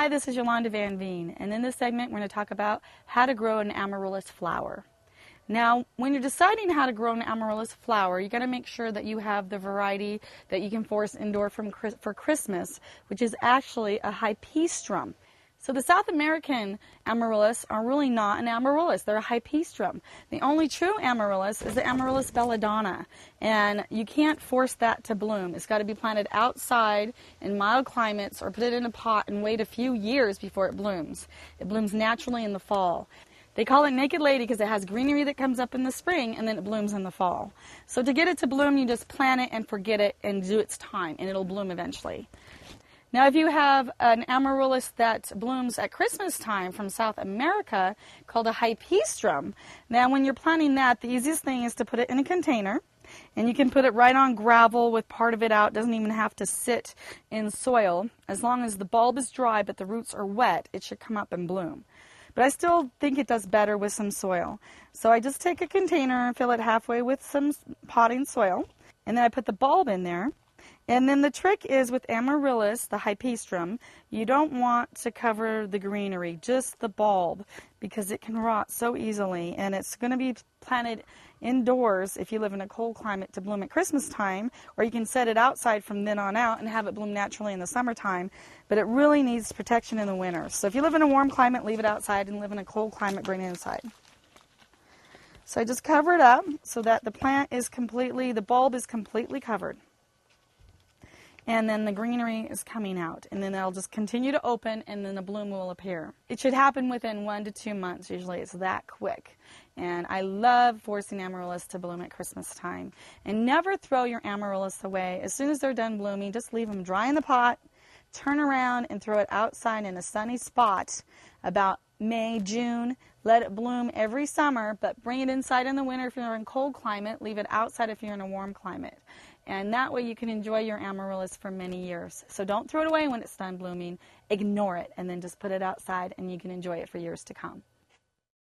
Hi, this is Yolanda Van Veen, and in this segment we're going to talk about how to grow an amaryllis flower. Now, when you're deciding how to grow an amaryllis flower, you got to make sure that you have the variety that you can force indoor for Christmas, which is actually a hypistrum. So the South American amaryllis are really not an amaryllis, they're a hypistrum. The only true amaryllis is the Amaryllis belladonna, and you can't force that to bloom. It's got to be planted outside in mild climates or put it in a pot and wait a few years before it blooms. It blooms naturally in the fall. They call it Naked Lady because it has greenery that comes up in the spring and then it blooms in the fall. So to get it to bloom, you just plant it and forget it and do its time, and it'll bloom eventually. Now, if you have an amaryllis that blooms at Christmas time from South America called a hypistrum, now when you're planting that, the easiest thing is to put it in a container, and you can put it right on gravel with part of it out. It doesn't even have to sit in soil. As long as the bulb is dry but the roots are wet, it should come up and bloom. But I still think it does better with some soil. So I just take a container and fill it halfway with some potting soil, and then I put the bulb in there. And then the trick is with amaryllis, the hypistrum, you don't want to cover the greenery, just the bulb, because it can rot so easily. And it's going to be planted indoors if you live in a cold climate to bloom at Christmas time, or you can set it outside from then on out and have it bloom naturally in the summertime. But it really needs protection in the winter. So if you live in a warm climate, leave it outside, and live in a cold climate, bring it inside. So I just cover it up so that the bulb is completely covered. And then the greenery is coming out, and then they'll just continue to open, and then the bloom will appear. It should happen within 1 to 2 months. Usually it's that quick. And I love forcing amaryllis to bloom at Christmas time. And never throw your amaryllis away. As soon as they're done blooming, just leave them dry in the pot, turn around and throw it outside in a sunny spot about May, June. Let it bloom every summer, but bring it inside in the winter if you're in a cold climate. Leave it outside if you're in a warm climate. And that way you can enjoy your amaryllis for many years. So don't throw it away when it's done blooming. Ignore it, and then just put it outside, and you can enjoy it for years to come.